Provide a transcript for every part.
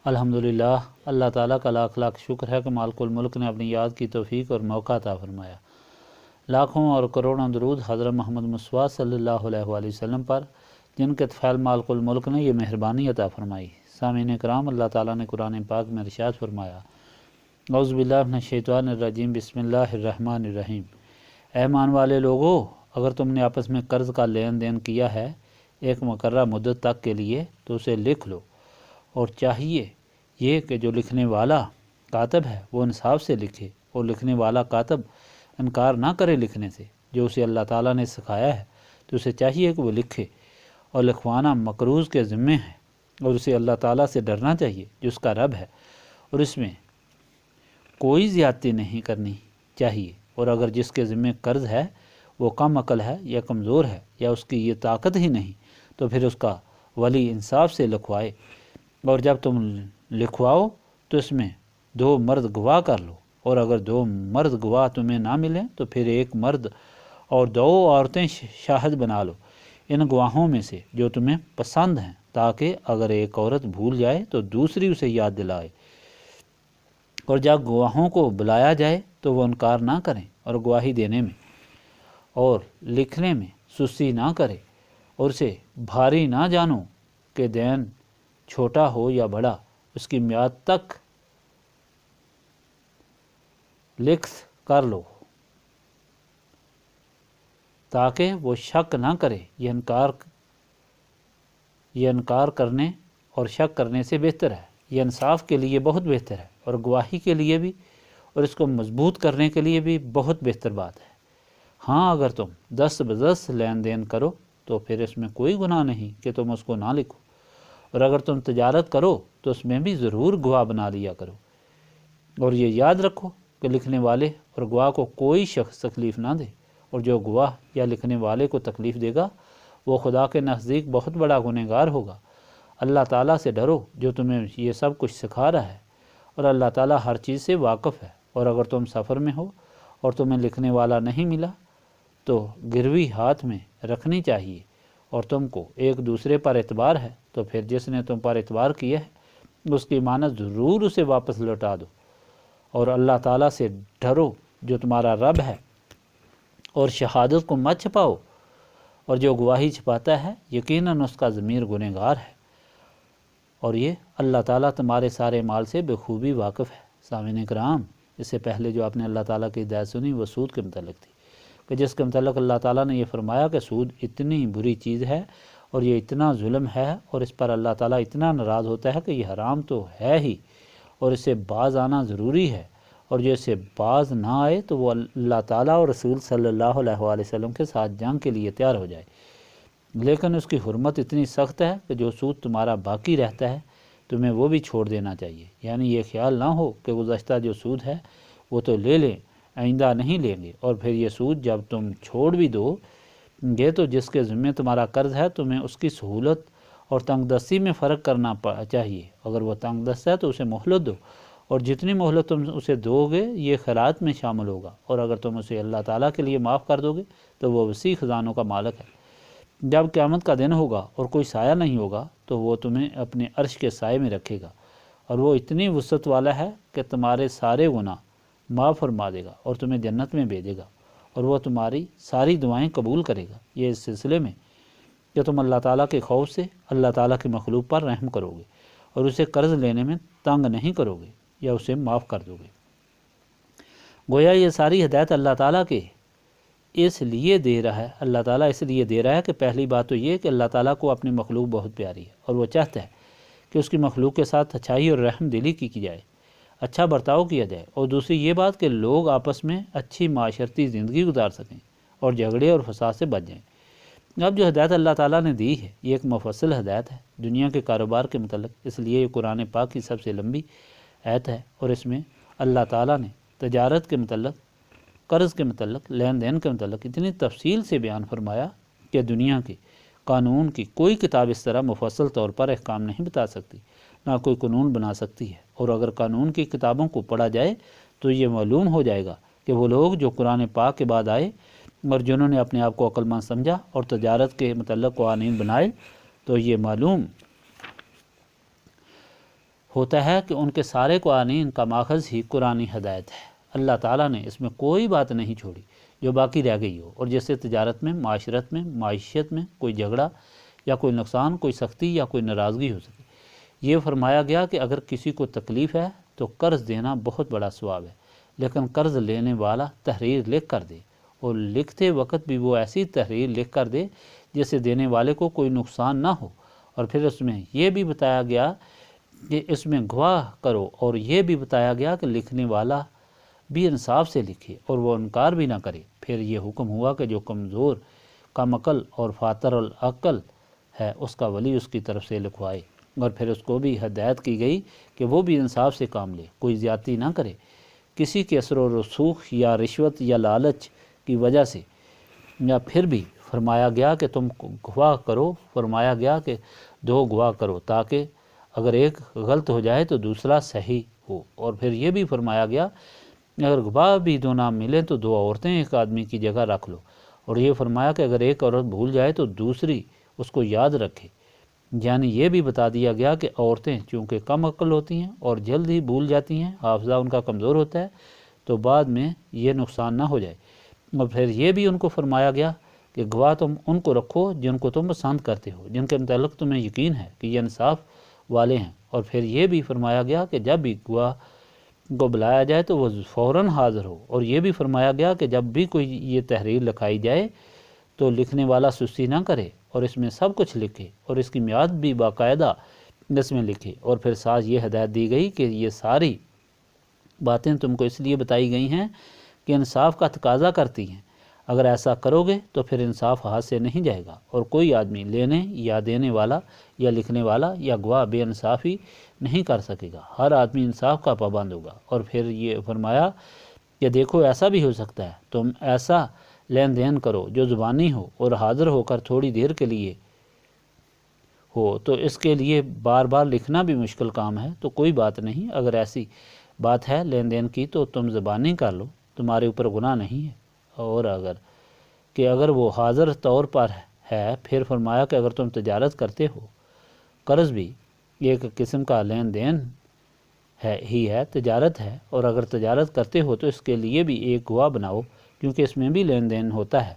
الحمدللہ، اللہ تعالیٰ کا لاکھ لاکھ شکر ہے کہ مالک الملک نے اپنی یاد کی توفیق اور موقع عطا فرمایا۔ لاکھوں اور کروڑوں درود حضرت محمد مصطفیٰ صلی اللہ علیہ وآلہ وسلم پر، جن کے طفیل مالک الملک نے یہ مہربانی عطا فرمائی۔ سامعین کرام، اللہ تعالیٰ نے قرآن پاک میں ارشاد فرمایا، اعوذ باللہ من الشیطان الرجیم، بسم اللہ الرحمن الرحیم۔ اے ایمان والے لوگو، اگر تم نے آپس میں قرض کا لین دین کیا ہے ایک مقررہ مدت تک کے لیے تو اسے لکھ لو، اور چاہیے یہ کہ جو لکھنے والا کاتب ہے وہ انصاف سے لکھے، اور لکھنے والا کاتب انکار نہ کرے لکھنے سے۔ جو اسے اللہ تعالیٰ نے سکھایا ہے تو اسے چاہیے کہ وہ لکھے، اور لکھوانا مقروض کے ذمے ہے، اور اسے اللہ تعالیٰ سے ڈرنا چاہیے جو اس کا رب ہے، اور اس میں کوئی زیادتی نہیں کرنی چاہیے۔ اور اگر جس کے ذمے قرض ہے وہ کم عقل ہے یا کمزور ہے یا اس کی یہ طاقت ہی نہیں، تو پھر اس کا ولی انصاف سے لکھوائے، اور جب تم لکھواؤ تو اس میں 2 مرد گواہ کر لو، اور اگر 2 مرد گواہ تمہیں نہ ملیں تو پھر 1 مرد اور 2 عورتیں شاہد بنا لو ان گواہوں میں سے جو تمہیں پسند ہیں، تاکہ اگر ایک عورت بھول جائے تو دوسری اسے یاد دلائے۔ اور جب گواہوں کو بلایا جائے تو وہ انکار نہ کریں، اور گواہی دینے میں اور لکھنے میں سستی نہ کرے، اور اسے بھاری نہ جانو کہ دین چھوٹا ہو یا بڑا، اس کی میعاد تک لکھ کر لو تاکہ وہ شک نہ کرے۔ یہ انکار کرنے اور شک کرنے سے بہتر ہے، یہ انصاف کے لیے بہت بہتر ہے، اور گواہی کے لیے بھی اور اس کو مضبوط کرنے کے لیے بھی بہت بہتر بات ہے۔ ہاں، اگر تم دست بدست لین دین کرو تو پھر اس میں کوئی گناہ نہیں کہ تم اس کو نہ لکھو، اور اگر تم تجارت کرو تو اس میں بھی ضرور گواہ بنا لیا کرو، اور یہ یاد رکھو کہ لکھنے والے اور گواہ کو کوئی شخص تکلیف نہ دے، اور جو گواہ یا لکھنے والے کو تکلیف دے گا وہ خدا کے نزدیک بہت بڑا گنہگار ہوگا۔ اللہ تعالیٰ سے ڈرو جو تمہیں یہ سب کچھ سکھا رہا ہے، اور اللہ تعالیٰ ہر چیز سے واقف ہے۔ اور اگر تم سفر میں ہو اور تمہیں لکھنے والا نہیں ملا تو گروی ہاتھ میں رکھنی چاہیے، اور تم کو ایک دوسرے پر اعتبار ہے تو پھر جس نے تم پر اعتبار کیا ہے اس کی امانت ضرور اسے واپس لوٹا دو، اور اللہ تعالیٰ سے ڈرو جو تمہارا رب ہے، اور شہادت کو مت چھپاؤ، اور جو گواہی چھپاتا ہے یقیناً اس کا ضمیر گنہگار ہے، اور یہ اللہ تعالیٰ تمہارے سارے مال سے بخوبی واقف ہے۔ سامعین کرام، اس سے پہلے جو آپ نے اللہ تعالیٰ کی ہدایت سنی وہ سود کے متعلق تھی، کہ جس کے متعلق اللہ تعالیٰ نے یہ فرمایا کہ سود اتنی بری چیز ہے اور یہ اتنا ظلم ہے، اور اس پر اللہ تعالیٰ اتنا ناراض ہوتا ہے کہ یہ حرام تو ہے ہی، اور اس سے باز آنا ضروری ہے، اور جو اس سے باز نہ آئے تو وہ اللہ تعالیٰ اور رسول صلی اللہ علیہ وآلہ وسلم کے ساتھ جنگ کے لیے تیار ہو جائے۔ لیکن اس کی حرمت اتنی سخت ہے کہ جو سود تمہارا باقی رہتا ہے تمہیں وہ بھی چھوڑ دینا چاہیے، یعنی یہ خیال نہ ہو کہ گزشتہ جو سود ہے وہ تو لے لیں، آئندہ نہیں لیں گے، اور پھر یہ سود جب تم چھوڑ بھی دو گے تو جس کے ذمہ تمہارا قرض ہے تمہیں اس کی سہولت اور تنگ دستی میں فرق کرنا چاہیے۔ اگر وہ تنگ دست ہے تو اسے مہلت دو، اور جتنی مہلت تم اسے دو گے یہ خیرات میں شامل ہوگا، اور اگر تم اسے اللہ تعالیٰ کے لیے معاف کر دو گے تو وہ وسیع خزانوں کا مالک ہے۔ جب قیامت کا دن ہوگا اور کوئی سایہ نہیں ہوگا تو وہ تمہیں اپنے عرش کے سائے میں رکھے گا، اور وہ اتنی وسعت والا ہے کہ تمہارے سارے گناہ معاف فرما دے گا اور تمہیں جنت میں بھیجے گا، اور وہ تمہاری ساری دعائیں قبول کرے گا، یہ اس سلسلے میں کہ تم اللہ تعالیٰ کے خوف سے اللہ تعالیٰ کی مخلوق پر رحم کرو گے، اور اسے قرض لینے میں تنگ نہیں کرو گے یا اسے معاف کر دو گے۔ گویا یہ ساری ہدایت اللہ تعالیٰ کے اس لیے دے رہا ہے، اللہ تعالیٰ اس لیے دے رہا ہے کہ پہلی بات تو یہ کہ اللہ تعالیٰ کو اپنی مخلوق بہت پیاری ہے، اور وہ چاہتا ہے کہ اس کی مخلوق کے ساتھ اچھائی اور رحم دلی کی جائے، اچھا برتاؤ کیا جائے، اور دوسری یہ بات کہ لوگ آپس میں اچھی معاشرتی زندگی گزار سکیں اور جھگڑے اور فساد سے بچ جائیں۔ اب جو ہدایت اللہ تعالیٰ نے دی ہے یہ ایک مفصل ہدایت ہے دنیا کے کاروبار کے متعلق، اس لیے یہ قرآن پاک کی سب سے لمبی آیت ہے، اور اس میں اللہ تعالیٰ نے تجارت کے متعلق، قرض کے متعلق، لین دین کے متعلق اتنی تفصیل سے بیان فرمایا کہ دنیا کے قانون کی کوئی کتاب اس طرح مفصل طور پر احکام نہیں بتا سکتی، نہ کوئی قانون بنا سکتی ہے۔ اور اگر قانون کی کتابوں کو پڑھا جائے تو یہ معلوم ہو جائے گا کہ وہ لوگ جو قرآن پاک کے بعد آئے اور جنہوں نے اپنے آپ کو عقل مند سمجھا اور تجارت کے متعلق قوانین بنائے، تو یہ معلوم ہوتا ہے کہ ان کے سارے قوانین کا ماخذ ہی قرآنی ہدایت ہے۔ اللہ تعالیٰ نے اس میں کوئی بات نہیں چھوڑی جو باقی رہ گئی ہو، اور جیسے تجارت میں، معاشرت میں، معیشت میں کوئی جھگڑا یا کوئی نقصان، کوئی سختی یا کوئی ناراضگی ہو سکے۔ یہ فرمایا گیا کہ اگر کسی کو تکلیف ہے تو قرض دینا بہت بڑا ثواب ہے، لیکن قرض لینے والا تحریر لکھ کر دے، اور لکھتے وقت بھی وہ ایسی تحریر لکھ کر دے جس سے دینے والے کو کوئی نقصان نہ ہو۔ اور پھر اس میں یہ بھی بتایا گیا کہ اس میں گواہ کرو، اور یہ بھی بتایا گیا کہ لکھنے والا بھی انصاف سے لکھے اور وہ انکار بھی نہ کرے۔ پھر یہ حکم ہوا کہ جو کمزور، کم عقل اور فاتر العقل ہے اس کا ولی اس کی طرف سے لکھوائے، اور پھر اس کو بھی ہدایت کی گئی کہ وہ بھی انصاف سے کام لے، کوئی زیادتی نہ کرے کسی کے اثر و رسوخ یا رشوت یا لالچ کی وجہ سے۔ یا پھر بھی فرمایا گیا کہ تم گواہ کرو، فرمایا گیا کہ 2 گواہ کرو تاکہ اگر ایک غلط ہو جائے تو دوسرا صحیح ہو۔ اور پھر یہ بھی فرمایا گیا اگر گواہ بھی 2 نہ ملیں تو 2 عورتیں ایک آدمی کی جگہ رکھ لو۔ اور یہ فرمایا کہ اگر ایک عورت بھول جائے تو دوسری اس کو یاد رکھے۔ یعنی یہ بھی بتا دیا گیا کہ عورتیں چونکہ کم عقل ہوتی ہیں اور جلد ہی بھول جاتی ہیں، حافظہ ان کا کمزور ہوتا ہے، تو بعد میں یہ نقصان نہ ہو جائے۔ اور پھر یہ بھی ان کو فرمایا گیا کہ گواہ تم ان کو رکھو جن کو تم پسند کرتے ہو، جن کے متعلق تمہیں یقین ہے کہ یہ انصاف والے ہیں۔ اور پھر یہ بھی فرمایا گیا کہ جب بھی گواہ کو بلایا جائے تو وہ فوراً حاضر ہو۔ اور یہ بھی فرمایا گیا کہ جب بھی کوئی یہ تحریر لکھائی جائے تو لکھنے والا سستی نہ کرے اور اس میں سب کچھ لکھے، اور اس کی میعاد بھی باقاعدہ اس میں لکھے۔ اور پھر ساتھ یہ ہدایت دی گئی کہ یہ ساری باتیں تم کو اس لیے بتائی گئی ہیں کہ انصاف کا تقاضا کرتی ہیں، اگر ایسا کرو گے تو پھر انصاف ہاتھ سے نہیں جائے گا، اور کوئی آدمی لینے یا دینے والا یا لکھنے والا یا گواہ بے انصافی نہیں کر سکے گا، ہر آدمی انصاف کا پابند ہوگا۔ اور پھر یہ فرمایا کہ دیکھو ایسا بھی ہو سکتا ہے تم ایسا لین دین کرو جو زبانی ہو اور حاضر ہو کر تھوڑی دیر کے لیے ہو، تو اس کے لیے بار بار لکھنا بھی مشکل کام ہے، تو کوئی بات نہیں، اگر ایسی بات ہے لین دین کی تو تم زبانی کر لو، تمہارے اوپر گناہ نہیں ہے۔ اور اگر وہ حاضر طور پر ہے، پھر فرمایا کہ اگر تم تجارت کرتے ہو، قرض بھی ایک قسم کا لین دین ہے، تجارت ہے، اور اگر تجارت کرتے ہو تو اس کے لیے بھی ایک گواہ بناؤ، کیونکہ اس میں بھی لین دین ہوتا ہے۔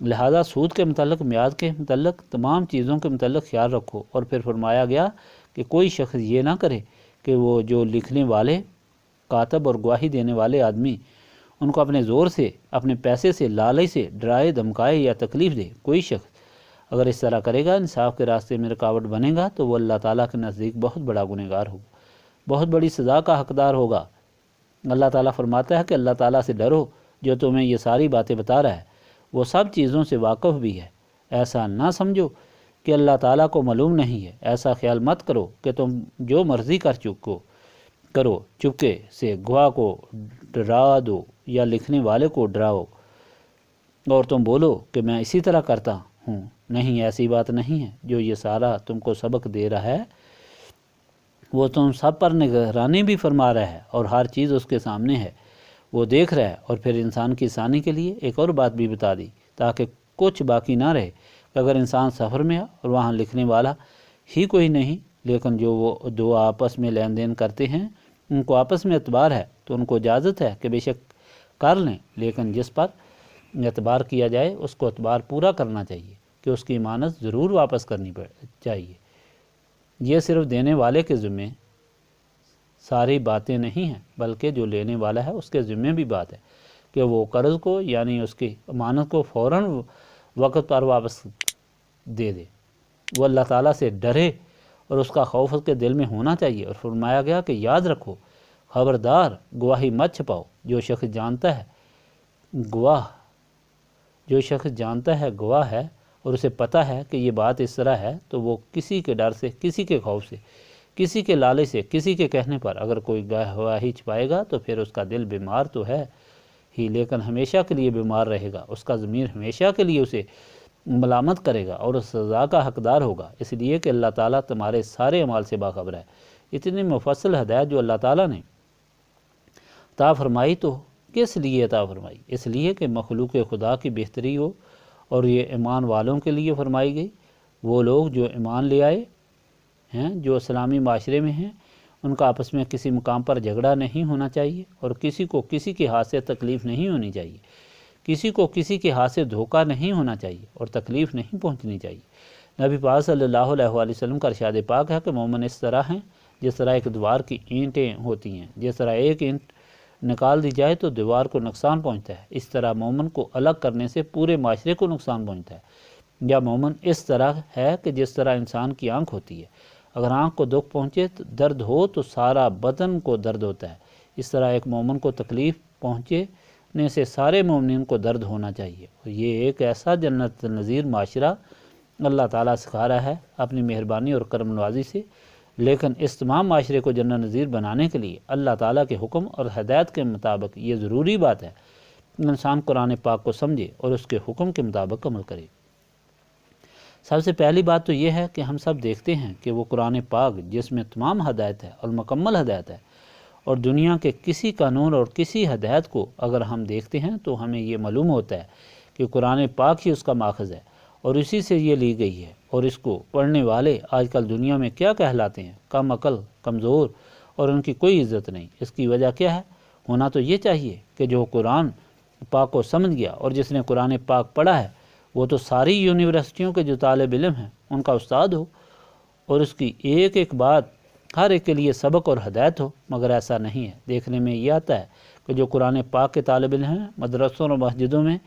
لہذا سود کے متعلق، میعاد کے متعلق، تمام چیزوں کے متعلق خیال رکھو۔ اور پھر فرمایا گیا کہ کوئی شخص یہ نہ کرے کہ وہ جو لکھنے والے، کاتب اور گواہی دینے والے آدمی، ان کو اپنے زور سے، اپنے پیسے سے، لالچ سے ڈرائے، دھمکائے یا تکلیف دے۔ کوئی شخص اگر اس طرح کرے گا، انصاف کے راستے میں رکاوٹ بنے گا، تو وہ اللہ تعالیٰ کے نزدیک بہت بڑا گنہگار ہوگا، بہت بڑی سزا کا حقدار ہوگا۔ اللہ تعالیٰ فرماتا ہے کہ اللہ تعالیٰ سے ڈرو جو تمہیں یہ ساری باتیں بتا رہا ہے، وہ سب چیزوں سے واقف بھی ہے۔ ایسا نہ سمجھو کہ اللہ تعالیٰ کو معلوم نہیں ہے، ایسا خیال مت کرو کہ تم جو مرضی کرو، چپکے سے گواہ کو ڈرا دو یا لکھنے والے کو ڈراؤ اور تم بولو کہ میں اسی طرح کرتا ہوں۔ نہیں، ایسی بات نہیں ہے۔ جو یہ سارا تم کو سبق دے رہا ہے وہ تم سب پر نگرانی بھی فرما رہا ہے، اور ہر چیز اس کے سامنے ہے، وہ دیکھ رہا ہے۔ اور پھر انسان کی آسانی کے لیے ایک اور بات بھی بتا دی تاکہ کچھ باقی نہ رہے کہ اگر انسان سفر میں اور وہاں لکھنے والا ہی کوئی نہیں، لیکن جو وہ 2 آپس میں لین دین کرتے ہیں ان کو آپس میں اعتبار ہے، تو ان کو اجازت ہے کہ بے شک کر لیں، لیکن جس پر اعتبار کیا جائے اس کو اعتبار پورا کرنا چاہیے کہ اس کی امانت ضرور واپس کرنی چاہیے۔ یہ صرف دینے والے کے ذمے ساری باتیں نہیں ہیں، بلکہ جو لینے والا ہے اس کے ذمے بھی بات ہے کہ وہ قرض کو، یعنی اس کی امانت کو فوراً وقت پر واپس دے دے۔ وہ اللہ تعالیٰ سے ڈرے اور اس کا خوف اس کے دل میں ہونا چاہیے۔ اور فرمایا گیا کہ یاد رکھو، خبردار گواہی مت چھپاؤ۔ جو شخص جانتا ہے گواہ ہے اور اسے پتہ ہے کہ یہ بات اس طرح ہے، تو وہ کسی کے ڈر سے، کسی کے خوف سے، کسی کے لالچ سے، کسی کے کہنے پر اگر کوئی گواہی چھپائے گا تو پھر اس کا دل بیمار تو ہے ہی، لیکن ہمیشہ کے لیے بیمار رہے گا، اس کا ضمیر ہمیشہ کے لیے اسے ملامت کرے گا اور اس سزا کا حقدار ہوگا، اس لیے کہ اللہ تعالیٰ تمہارے سارے اعمال سے باخبر ہے۔ اتنی مفصل ہدایت جو اللہ تعالیٰ نے عطا فرمائی تو کس لیے عطا فرمائی؟ اس لیے کہ مخلوق خدا کی بہتری ہو، اور یہ ایمان والوں کے لیے فرمائی گئی، وہ لوگ جو ایمان لے آئے ہیں، جو اسلامی معاشرے میں ہیں، ان کا آپس میں کسی مقام پر جھگڑا نہیں ہونا چاہیے، اور کسی کو کسی کے ہاتھ سے تکلیف نہیں ہونی چاہیے، کسی کو کسی کے ہاتھ سے دھوکہ نہیں ہونا چاہیے اور تکلیف نہیں پہنچنی چاہیے۔ نبی پاک صلی اللہ علیہ وآلہ وسلم کا ارشاد پاک ہے کہ مومن اس طرح ہیں جس طرح ایک دیوار کی اینٹیں ہوتی ہیں، جس طرح ایک اینٹ نکال دی جائے تو دیوار کو نقصان پہنچتا ہے، اس طرح مومن کو الگ کرنے سے پورے معاشرے کو نقصان پہنچتا ہے۔ یا مومن اس طرح ہے کہ جس طرح انسان کی آنکھ ہوتی ہے، اگر آنکھ کو دکھ پہنچے تو درد ہو تو سارا بدن کو درد ہوتا ہے، اس طرح ایک مومن کو تکلیف پہنچنے سے سارے مومنین کو درد ہونا چاہیے۔ اور یہ ایک ایسا جنت نظیر معاشرہ اللہ تعالیٰ سکھا رہا ہے اپنی مہربانی اور کرم نوازی سے، لیکن اس تمام معاشرے کو جنت نظیر بنانے کے لیے اللہ تعالیٰ کے حکم اور ہدایت کے مطابق یہ ضروری بات ہے کہ انسان قرآن پاک کو سمجھے اور اس کے حکم کے مطابق عمل کرے۔ سب سے پہلی بات تو یہ ہے کہ ہم سب دیکھتے ہیں کہ وہ قرآن پاک جس میں تمام ہدایت ہے اور مکمل ہدایت ہے، اور دنیا کے کسی قانون اور کسی ہدایت کو اگر ہم دیکھتے ہیں تو ہمیں یہ معلوم ہوتا ہے کہ قرآن پاک ہی اس کا ماخذ ہے اور اسی سے یہ لی گئی ہے، اور اس کو پڑھنے والے آج کل دنیا میں کیا کہلاتے ہیں؟ کم عقل، کمزور، اور ان کی کوئی عزت نہیں۔ اس کی وجہ کیا ہے؟ ہونا تو یہ چاہیے کہ جو قرآن پاک کو سمجھ گیا اور جس نے قرآن پاک پڑھا ہے وہ تو ساری یونیورسٹیوں کے جو طالب علم ہیں ان کا استاد ہو، اور اس کی ایک ایک بات ہر ایک کے لیے سبق اور ہدایت ہو، مگر ایسا نہیں ہے۔ دیکھنے میں یہ آتا ہے کہ جو قرآن پاک کے طالب علم ہیں، مدرسوں اور مسجدوں میں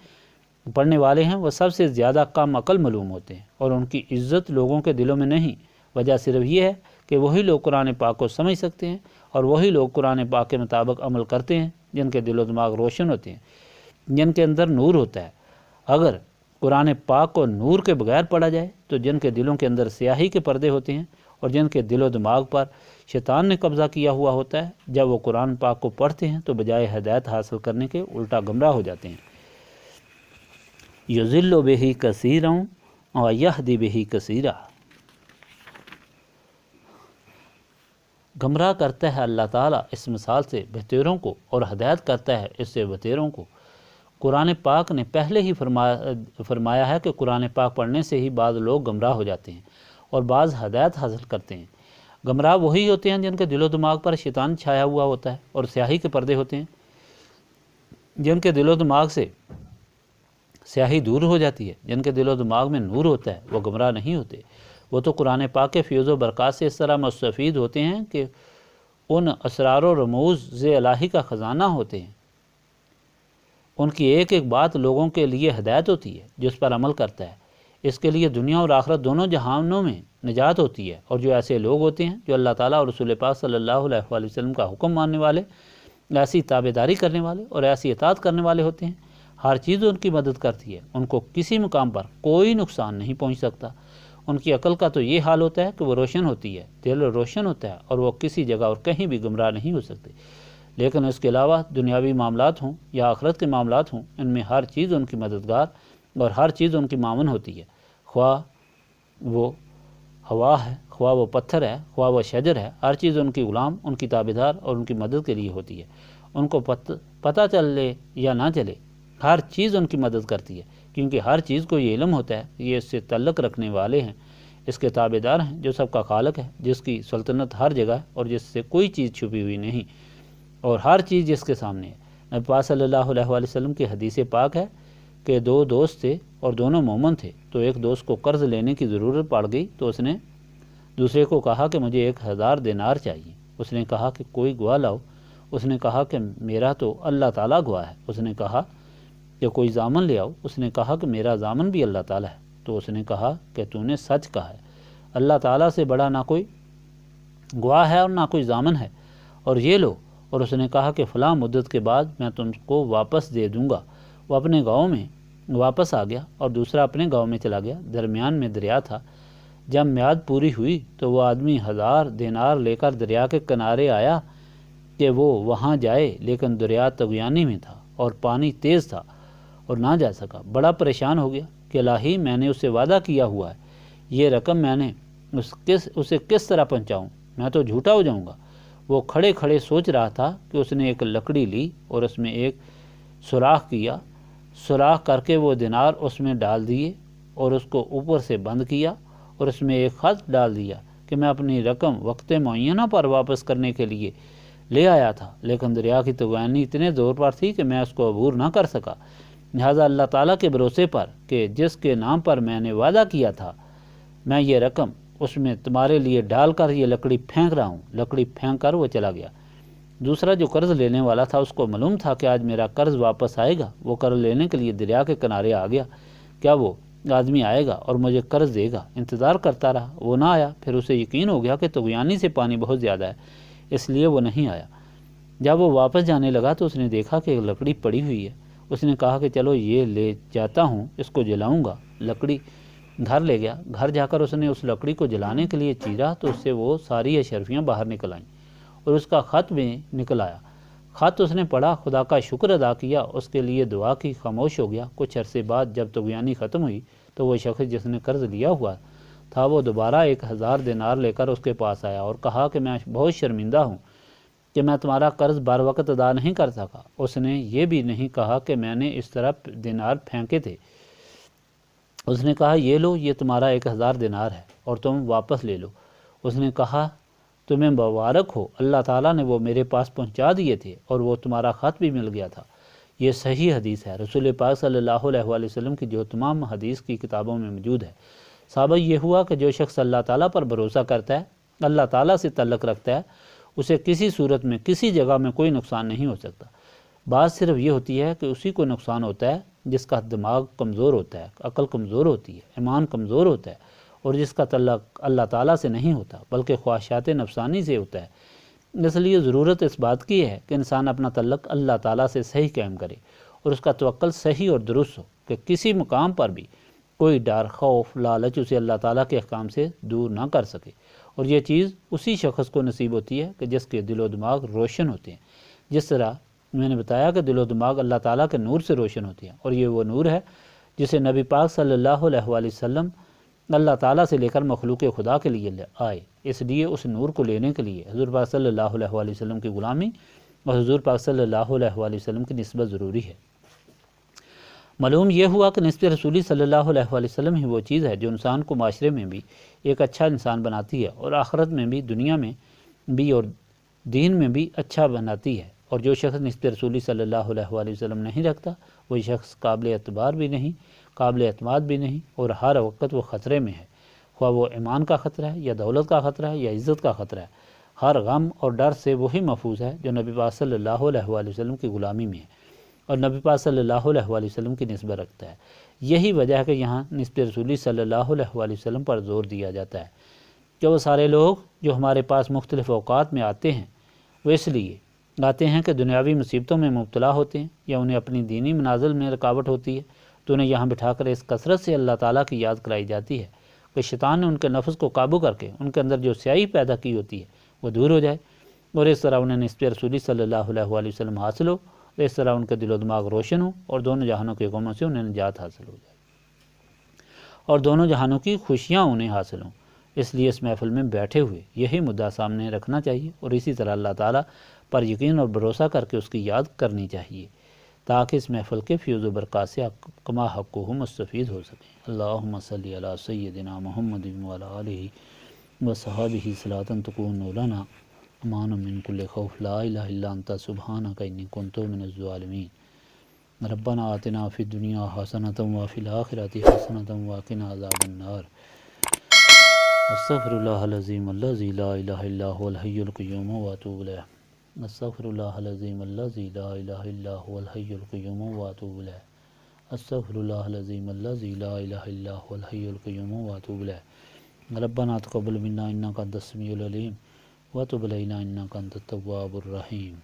پڑھنے والے ہیں، وہ سب سے زیادہ کم عقل معلوم ہوتے ہیں، اور ان کی عزت لوگوں کے دلوں میں نہیں۔ وجہ صرف یہ ہے کہ وہی لوگ قرآن پاک کو سمجھ سکتے ہیں، اور وہی لوگ قرآن پاک کے مطابق عمل کرتے ہیں جن کے دل و دماغ روشن ہوتے ہیں، جن کے اندر نور ہوتا ہے۔ اگر قرآن پاک کو نور کے بغیر پڑھا جائے تو جن کے دلوں کے اندر سیاہی کے پردے ہوتے ہیں اور جن کے دل و دماغ پر شیطان نے قبضہ کیا ہوا ہوتا ہے، جب وہ قرآن پاک کو پڑھتے ہیں تو بجائے ہدایت حاصل کرنے کے الٹا گمراہ ہو جاتے ہیں۔ یضل بہ کثیرا ویہدی بہ کثیرا، گمراہ کرتا ہے اللہ تعالیٰ اس مثال سے بہتروں کو اور ہدایت کرتا ہے اس سے بہتروں کو۔ قرآن پاک نے پہلے ہی فرمایا ہے کہ قرآن پاک پڑھنے سے ہی بعض لوگ گمراہ ہو جاتے ہیں اور بعض ہدایت حاصل کرتے ہیں۔ گمراہ وہی ہوتے ہیں جن کے دل و دماغ پر شیطان چھایا ہوا ہوتا ہے اور سیاہی کے پردے ہوتے ہیں۔ جن کے دل و دماغ سے سیاہی دور ہو جاتی ہے، جن کے دل و دماغ میں نور ہوتا ہے، وہ گمراہ نہیں ہوتے۔ وہ تو قرآن پاک کے فیض و برکات سے اس طرح مستفید ہوتے ہیں کہ ان اسرار و رموز الہی کا خزانہ ہوتے ہیں۔ ان کی ایک ایک بات لوگوں کے لیے ہدایت ہوتی ہے جو اس پر عمل کرتا ہے، اس کے لیے دنیا اور آخرت دونوں جہانوں میں نجات ہوتی ہے۔ اور جو ایسے لوگ ہوتے ہیں جو اللہ تعالیٰ اور رسول پاک صلی اللہ علیہ وآلہ وسلم کا حکم ماننے والے، ایسی تابعداری کرنے والے اور ایسی اطاعت کرنے والے ہوتے ہیں، ہر چیز ان کی مدد کرتی ہے، ان کو کسی مقام پر کوئی نقصان نہیں پہنچ سکتا۔ ان کی عقل کا تو یہ حال ہوتا ہے کہ وہ روشن ہوتی ہے، دل روشن ہوتا ہے، اور وہ کسی جگہ اور کہیں بھی گمراہ نہیں ہو سکتے۔ لیکن اس کے علاوہ دنیاوی معاملات ہوں یا آخرت کے معاملات ہوں، ان میں ہر چیز ان کی مددگار اور ہر چیز ان کی معاون ہوتی ہے، خواہ وہ ہوا ہے، خواہ وہ پتھر ہے، خواہ وہ شجر ہے، ہر چیز ان کی غلام، ان کی تابعدار اور ان کی مدد کے لیے ہوتی ہے۔ ان کو پتہ چلے یا نہ چلے، ہر چیز ان کی مدد کرتی ہے، کیونکہ ہر چیز کو یہ علم ہوتا ہے، یہ اس سے تعلق رکھنے والے ہیں، اس کے تابعدار ہیں، جو سب کا خالق ہے، جس کی سلطنت ہر جگہ ہے اور جس سے کوئی چیز چھپی ہوئی نہیں، اور ہر چیز جس کے سامنے ہے۔ نبی پاک صلی اللہ علیہ وآلہ وسلم کی حدیث پاک ہے کہ دو دوست تھے اور دونوں مومن تھے، تو ایک دوست کو قرض لینے کی ضرورت پڑ گئی تو اس نے دوسرے کو کہا کہ مجھے 1000 دینار چاہیے۔ اس نے کہا کہ کوئی گواہ لاؤ۔ اس نے کہا کہ میرا تو اللہ تعالیٰ گواہ ہے۔ اس نے کہا کہ کوئی ضامن لے آؤ۔ اس نے کہا کہ میرا ضامن بھی اللہ تعالیٰ ہے۔ تو اس نے کہا کہ تو نے سچ کہا ہے، اللہ تعالیٰ سے بڑا نہ کوئی گواہ ہے اور نہ کوئی ضامن ہے، اور یہ لو۔ اور اس نے کہا کہ فلاں مدت کے بعد میں تم کو واپس دے دوں گا۔ وہ اپنے گاؤں میں واپس آ گیا اور دوسرا اپنے گاؤں میں چلا گیا، درمیان میں دریا تھا۔ جب میعاد پوری ہوئی تو وہ آدمی 1000 دینار لے کر دریا کے کنارے آیا کہ وہ وہاں جائے، لیکن دریا طغیانی میں تھا اور پانی تیز تھا اور نہ جا سکا۔ بڑا پریشان ہو گیا کہ الہی، میں نے اسے وعدہ کیا ہوا ہے، یہ رقم میں نے اسے کس طرح پہنچاؤں، میں تو جھوٹا ہو جاؤں گا۔ وہ کھڑے کھڑے سوچ رہا تھا کہ اس نے ایک لکڑی لی اور اس میں ایک سوراخ کیا، سوراخ کر کے وہ دینار اس میں ڈال دیے اور اس کو اوپر سے بند کیا اور اس میں ایک خط ڈال دیا کہ میں اپنی رقم وقت معینہ پر واپس کرنے کے لیے لے آیا تھا، لیکن دریا کی طغیانی اتنے زور پر تھی کہ میں اس کو عبور نہ کر سکا۔ لہٰذا اللہ تعالیٰ کے بھروسے پر کہ جس کے نام پر میں نے وعدہ کیا تھا، میں یہ رقم اس میں تمہارے لیے ڈال کر یہ لکڑی پھینک رہا ہوں۔ لکڑی پھینک کر وہ چلا گیا۔ دوسرا جو قرض لینے والا تھا، اس کو معلوم تھا کہ آج میرا قرض واپس آئے گا۔ وہ قرض لینے کے لیے دریا کے کنارے آ گیا۔ کیا وہ آدمی آئے گا اور مجھے قرض دے گا؟ انتظار کرتا رہا، وہ نہ آیا۔ پھر اسے یقین ہو گیا کہ طغیانی سے پانی بہت زیادہ ہے، اس لیے وہ نہیں آیا۔ جب وہ واپس جانے لگا تو اس نے دیکھا کہ ایک لکڑی پڑی ہوئی ہے۔ اس نے کہا کہ چلو یہ لے جاتا ہوں، اس کو جلاؤں گا۔ لکڑی گھر لے گیا۔ گھر جا کر اس نے اس لکڑی کو جلانے کے لیے چیرا تو اس سے وہ ساری اشرفیاں باہر نکل آئیں اور اس کا خط بھی نکل آیا۔ خط اس نے پڑھا، خدا کا شکر ادا کیا، اس کے لیے دعا کی، خاموش ہو گیا۔ کچھ عرصے بعد جب طغیانی ختم ہوئی تو وہ شخص جس نے قرض لیا ہوا تھا وہ دوبارہ 1000 دینار لے کر اس کے پاس آیا اور کہا کہ میں بہت شرمندہ ہوں کہ میں تمہارا قرض بر وقت ادا نہیں کر سکا۔ اس نے یہ بھی نہیں کہا کہ میں نے اس طرح دینار پھینکے تھے۔ اس نے کہا یہ لو، یہ تمہارا 1000 دینار ہے اور تم واپس لے لو۔ اس نے کہا تمہیں مبارک ہو، اللہ تعالیٰ نے وہ میرے پاس پہنچا دیے تھے اور وہ تمہارا خط بھی مل گیا تھا۔ یہ صحیح حدیث ہے، رسول پاک صلی اللہ علیہ وآلہ وسلم کی جو تمام حدیث کی کتابوں میں موجود ہے۔ ثابت یہ ہوا کہ جو شخص اللہ تعالیٰ پر بھروسہ کرتا ہے، اللہ تعالیٰ سے تعلق رکھتا ہے، اسے کسی صورت میں کسی جگہ میں کوئی نقصان نہیں ہو سکتا۔ بات صرف یہ ہوتی ہے کہ اسی کو نقصان ہوتا ہے جس کا دماغ کمزور ہوتا ہے، عقل کمزور ہوتی ہے، ایمان کمزور ہوتا ہے اور جس کا تعلق اللہ تعالیٰ سے نہیں ہوتا بلکہ خواہشات نفسانی سے ہوتا ہے۔ اس لیے ضرورت اس بات کی ہے کہ انسان اپنا تعلق اللہ تعالیٰ سے صحیح قائم کرے اور اس کا توکل صحیح اور درست ہو کہ کسی مقام پر بھی کوئی ڈر، خوف، لالچ اسے اللہ تعالیٰ کے احکام سے دور نہ کر سکے۔ اور یہ چیز اسی شخص کو نصیب ہوتی ہے کہ جس کے دل و دماغ روشن ہوتے ہیں، جس طرح میں نے بتایا کہ دل و دماغ اللہ تعالیٰ کے نور سے روشن ہوتے ہیں، اور یہ وہ نور ہے جسے نبی پاک صلی اللہ علیہ وآلہ وسلم اللہ تعالیٰ سے لے کر مخلوق خدا کے لیے آئے۔ اس لیے اس نور کو لینے کے لیے حضور پاک صلی اللہ علیہ وآلہ وسلم کی غلامی اور حضور پاک صلی اللہ علیہ وآلہ وسلم کی نسبت ضروری ہے۔ معلوم یہ ہوا کہ نسبت رسولی صلی اللہ علیہ وآلہ وسلم ہی وہ چیز ہے جو انسان کو معاشرے میں بھی ایک اچھا انسان بناتی ہے اور آخرت میں بھی، دنیا میں بھی اور دین میں بھی اچھا بناتی ہے۔ اور جو شخص نسبت رسولی صلی اللہ علیہ وآلہ وسلم نہیں رکھتا وہ شخص قابل اعتبار بھی نہیں، قابل اعتماد بھی نہیں، اور ہر وقت وہ خطرے میں ہے، خواہ وہ ایمان کا خطرہ ہے یا دولت کا خطرہ ہے یا عزت کا خطرہ ہے۔ ہر غم اور ڈر سے وہی محفوظ ہے جو نبی پاک صلی اللہ علیہ وآلہ وسلم کی غلامی میں ہے اور نبی پاک صلی اللہ علیہ وآلہ وسلم کی نسبت رکھتا ہے۔ یہی وجہ ہے کہ یہاں نسبت رسولی صلی اللہ علیہ وآلہ وسلم پر زور دیا جاتا ہے کہ وہ سارے لوگ جو ہمارے پاس مختلف اوقات میں آتے ہیں وہ اس لیے آتے ہیں کہ دنیاوی مصیبتوں میں مبتلا ہوتے ہیں یا انہیں اپنی دینی منازل میں رکاوٹ ہوتی ہے، تو انہیں یہاں بٹھا کر اس کثرت سے اللہ تعالیٰ کی یاد کرائی جاتی ہے کہ شیطان نے ان کے نفس کو قابو کر کے ان کے اندر جو سیاہی پیدا کی ہوتی ہے وہ دور ہو جائے، اور اس طرح انہیں نسبت رسولی صلی اللہ علیہ وآلہ وسلم حاصل ہو، اس طرح ان کے دل و دماغ روشن ہو اور دونوں جہانوں کے غموں سے انہیں نجات حاصل ہو جائے اور دونوں جہانوں کی خوشیاں انہیں حاصل ہوں۔ اس لیے اس محفل میں بیٹھے ہوئے یہی مدعا سامنے رکھنا چاہیے اور اسی طرح اللہ تعالیٰ پر یقین اور بھروسہ کر کے اس کی یاد کرنی چاہیے تاکہ اس محفل کے فیض و برکات سے کما حقہ مستفید ہو سکیں۔ اللہم صلی علی سیدنا محمد وعلی آلہ وصحبہ صلاۃ تکون لنا امان من کل خوف لا الہ الا انت سبحانک انی کنت من الظالمین۔ ربنا آتنا فی الدنیا حسنۃ وفی الآخرۃ حسنۃ وقنا عذاب النار۔ استغفر اللہ العظیم الذی لا الہ الا هو الحی القیوم واتوب الیہ۔ استغفر اللہ العظیم الذی لا الہ الا هو الحی القیوم واتوب الیہ۔ استغفر اللہ العظیم الذی لا الہ الا هو الحی القیوم واتوب الیہ۔ ربنا تقبل منا انک انت السمیع العلیم وتب علینا انک انت التواب الرحیم۔